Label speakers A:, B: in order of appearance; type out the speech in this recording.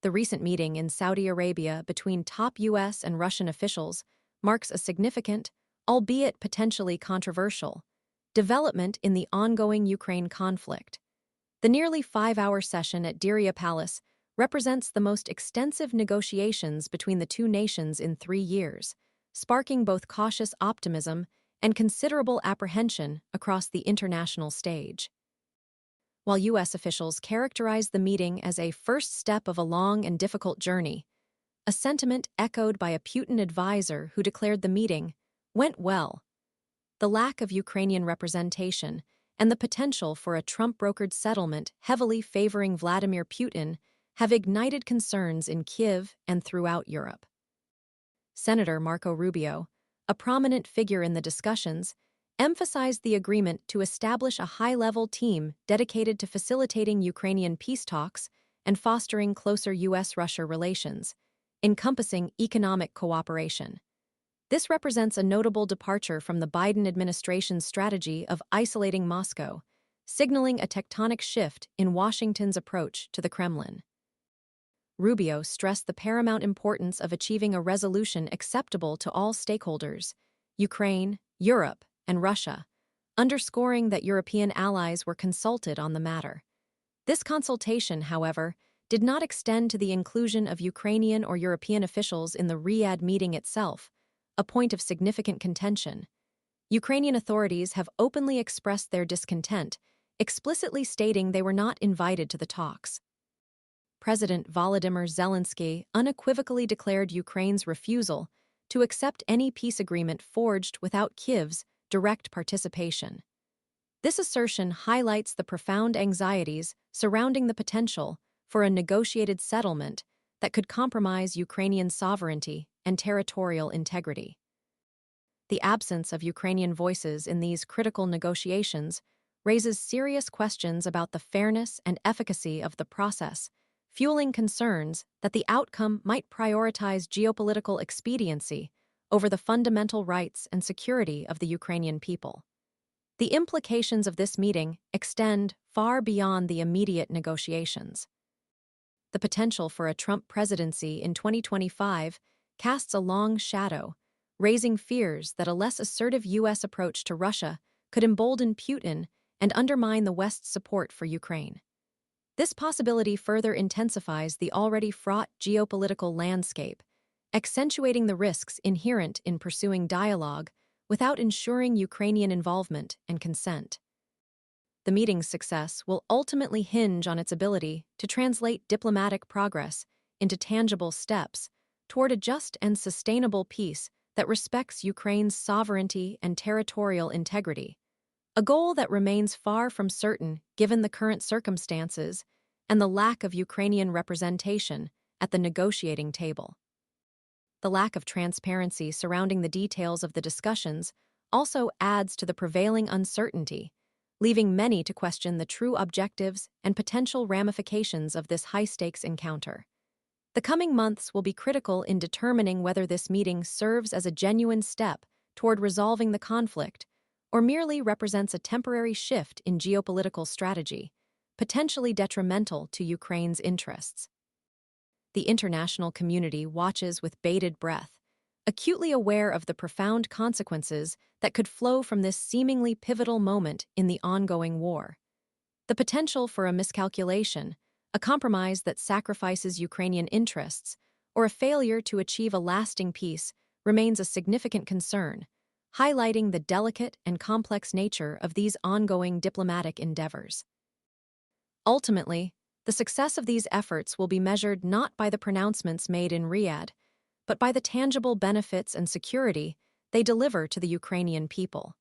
A: The recent meeting in Saudi Arabia between top U.S. and Russian officials marks a significant, albeit potentially controversial, development in the ongoing Ukraine conflict. The nearly 5-hour session at Diriyah Palace represents the most extensive negotiations between the two nations in 3 years, sparking both cautious optimism and considerable apprehension across the international stage. While U.S. officials characterized the meeting as a first step of a long and difficult journey, a sentiment echoed by a Putin advisor who declared the meeting went well. The lack of Ukrainian representation and the potential for a Trump-brokered settlement heavily favoring Vladimir Putin have ignited concerns in Kyiv and throughout Europe. Senator Marco Rubio, a prominent figure in the discussions, emphasized the agreement to establish a high-level team dedicated to facilitating Ukrainian peace talks and fostering closer U.S.-Russia relations, encompassing economic cooperation. This represents a notable departure from the Biden administration's strategy of isolating Moscow, signaling a tectonic shift in Washington's approach to the Kremlin. Rubio stressed the paramount importance of achieving a resolution acceptable to all stakeholders, Ukraine, Europe, and Russia, underscoring that European allies were consulted on the matter. This consultation, however, did not extend to the inclusion of Ukrainian or European officials in the Riyadh meeting itself, a point of significant contention. Ukrainian authorities have openly expressed their discontent, explicitly stating they were not invited to the talks. President Volodymyr Zelenskyy unequivocally declared Ukraine's refusal to accept any peace agreement forged without Kyiv's direct participation. This assertion highlights the profound anxieties surrounding the potential for a negotiated settlement that could compromise Ukrainian sovereignty and territorial integrity. The absence of Ukrainian voices in these critical negotiations raises serious questions about the fairness and efficacy of the process, fueling concerns that the outcome might prioritize geopolitical expediency over the fundamental rights and security of the Ukrainian people. The implications of this meeting extend far beyond the immediate negotiations. The potential for a Trump presidency in 2025 casts a long shadow, raising fears that a less assertive U.S. approach to Russia could embolden Putin and undermine the West's support for Ukraine. This possibility further intensifies the already fraught geopolitical landscape, accentuating the risks inherent in pursuing dialogue without ensuring Ukrainian involvement and consent. The meeting's success will ultimately hinge on its ability to translate diplomatic progress into tangible steps toward a just and sustainable peace that respects Ukraine's sovereignty and territorial integrity, a goal that remains far from certain given the current circumstances and the lack of Ukrainian representation at the negotiating table. The lack of transparency surrounding the details of the discussions also adds to the prevailing uncertainty, leaving many to question the true objectives and potential ramifications of this high-stakes encounter. The coming months will be critical in determining whether this meeting serves as a genuine step toward resolving the conflict or merely represents a temporary shift in geopolitical strategy, potentially detrimental to Ukraine's interests. The international community watches with bated breath, acutely aware of the profound consequences that could flow from this seemingly pivotal moment in the ongoing war. The potential for a miscalculation, a compromise that sacrifices Ukrainian interests, or a failure to achieve a lasting peace remains a significant concern, highlighting the delicate and complex nature of these ongoing diplomatic endeavors. Ultimately, the success of these efforts will be measured not by the pronouncements made in Riyadh, but by the tangible benefits and security they deliver to the Ukrainian people.